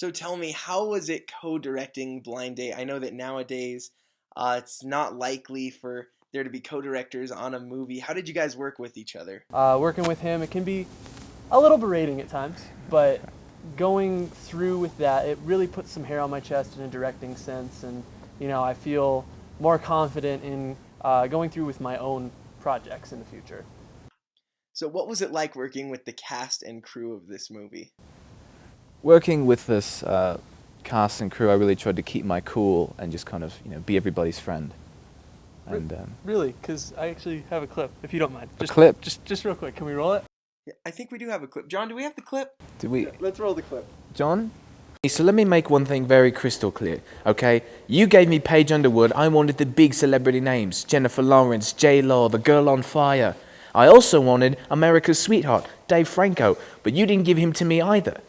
So tell me, how was it co-directing Blind Date? I know that nowadays it's not likely for there to be co-directors on a movie. How did you guys work with each other? Working with him, it can be a little berating at times, but going through with that, it really puts some hair on my chest in a directing sense, and I feel more confident in going through with my own projects in the future. So what was it like working with the cast and crew of this movie? Working with this cast and crew, I really tried to keep my cool and just kind of, be everybody's friend. And Really, because I actually have a clip, if you don't mind. A clip? Just real quick, can we roll it? Yeah, I think we do have a clip. John, do we have the clip? do we, Let's roll the clip. John? So let me make one thing very crystal clear, okay? You gave me Paige Underwood. I wanted the big celebrity names: Jennifer Lawrence, J-Law, the girl on fire. I also wanted America's sweetheart, Dave Franco, but you didn't give him to me either.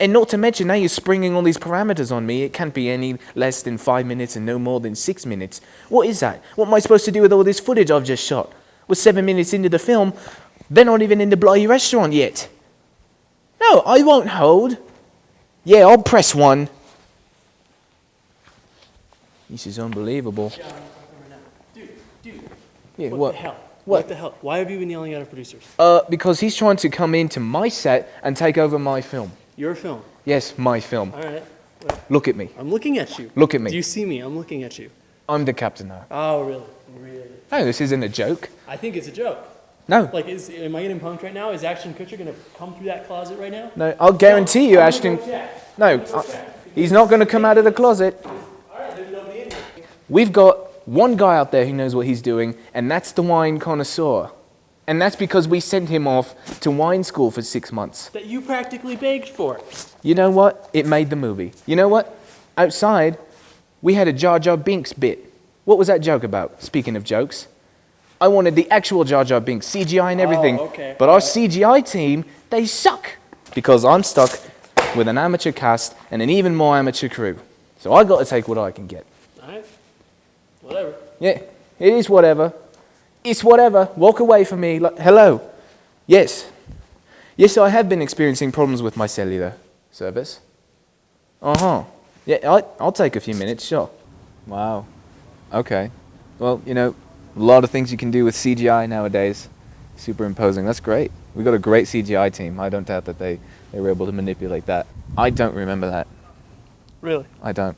And not to mention, now you're springing all these parameters on me. It can't be any less than 5 minutes and no more than 6 minutes. What is that? What am I supposed to do with all this footage I've just shot? We're 7 minutes into the film. They're not even in the bloody restaurant yet. No, I won't hold. Yeah, I'll press one. This is unbelievable. Dude, Yeah, what the hell? What the hell? Why have you been yelling at our producers? Because he's trying to come into my set and take over my film. Your film. Yes, my film. All right. Look at me. I'm looking at you. Look at me. Do you see me? I'm looking at you. I'm the captain now. Oh, really? Really? No, this isn't a joke. I think it's a joke. No. Like, am I getting punked right now? Is Ashton Kutcher going to come through that closet right now? No, I'll guarantee you, I'm gonna Ashton. go check. No, he's not going to come out of the closet. All right, there's nobody in here. We've got one guy out there who knows what he's doing, and that's the wine connoisseur. And that's because we sent him off to wine school for 6 months. That you practically begged for. You know what? It made the movie. You know what? Outside, we had a Jar Jar Binks bit. What was that joke about? Speaking of jokes, I wanted the actual Jar Jar Binks, CGI and everything. Oh, okay. But our CGI team, they suck. Because I'm stuck with an amateur cast and an even more amateur crew. So I got to take what I can get. All right. Whatever. Yeah, it is whatever. It's whatever. Walk away from me. Like, hello. Yes. Yes, I have been experiencing problems with my cellular service. Uh-huh. Yeah, I'll take a few minutes, sure. Wow. Okay. Well, a lot of things you can do with CGI nowadays. Superimposing. That's great. We've got a great CGI team. I don't doubt that they were able to manipulate that. I don't remember that. Really? I don't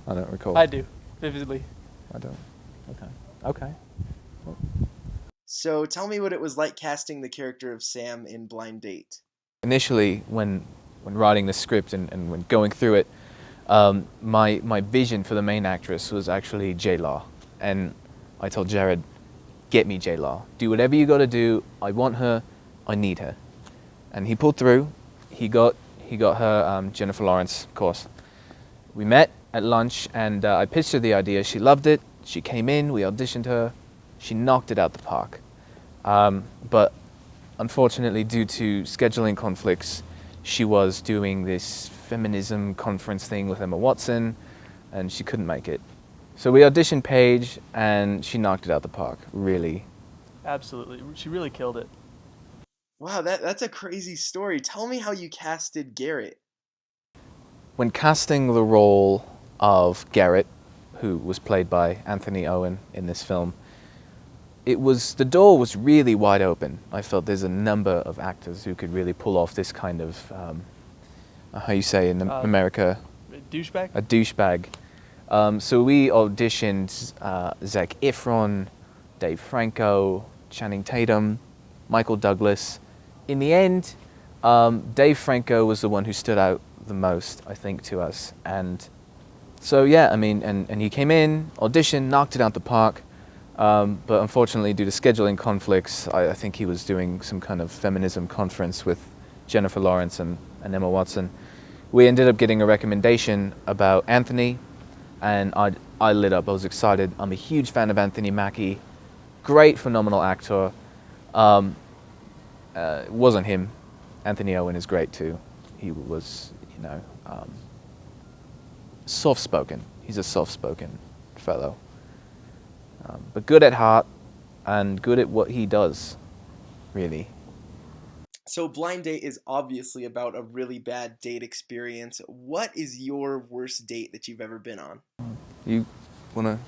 recall. I do, vividly. I don't. Okay. So tell me what it was like casting the character of Sam in Blind Date. Initially, when writing the script and when going through it, my vision for the main actress was actually J-Law. And I told Jared, get me J-Law. Do whatever you got to do. I want her. I need her. And he pulled through. He got her Jennifer Lawrence, of course. We met at lunch, and I pitched her the idea. She loved it. She came in. We auditioned her. She knocked it out the park. But unfortunately, due to scheduling conflicts, she was doing this feminism conference thing with Emma Watson, and she couldn't make it. So we auditioned Paige, and she knocked it out the park, really. Absolutely. She really killed it. Wow, that's a crazy story. Tell me how you casted Garrett. When casting the role of Garrett, who was played by Anthony Owen in this film, the door was really wide open. I felt there's a number of actors who could really pull off this kind of, how you say in America? Douchebag? A douchebag. So we auditioned Zac Efron, Dave Franco, Channing Tatum, Michael Douglas. In the end, Dave Franco was the one who stood out the most, I think, to us. And so, yeah, I mean, and he came in, auditioned, knocked it out the park. But unfortunately, due to scheduling conflicts, I think he was doing some kind of feminism conference with Jennifer Lawrence and Emma Watson. We ended up getting a recommendation about Anthony, and I lit up. I was excited. I'm a huge fan of Anthony Mackie. Great, phenomenal actor. It wasn't him. Anthony Owen is great too. He was, soft-spoken. He's a soft-spoken fellow. But good at heart and good at what he does, really. So blind date is obviously about a really bad date experience. What is your worst date that you've ever been on? You wanna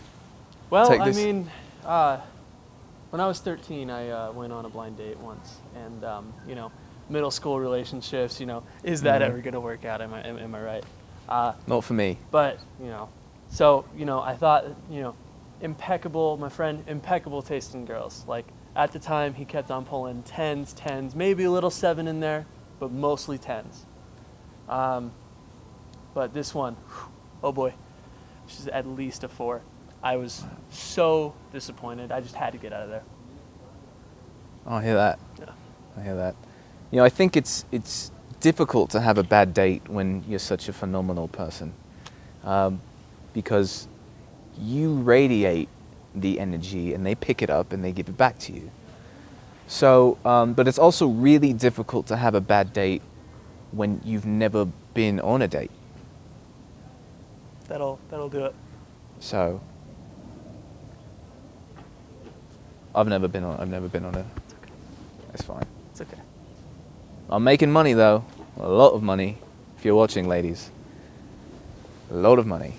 Well, take I this? mean, when I was 13, I went on a blind date once, and middle school relationships. Is that ever gonna work out? Am I right? Not for me. But so I thought impeccable. My friend, impeccable taste in girls. Like at the time, he kept on pulling tens, maybe a little seven in there, but mostly tens. But this one, oh boy, she's at least a 4. I was so disappointed. I just had to get out of there. I hear that. Yeah. I hear that. I think it's difficult to have a bad date when you're such a phenomenal person, because you radiate the energy and they pick it up and they give it back to you. So, but it's also really difficult to have a bad date when you've never been on a date. That'll do it. So, I've never been on a. It's fine. It's okay. I'm making money though, a lot of money. If you're watching, ladies, a lot of money.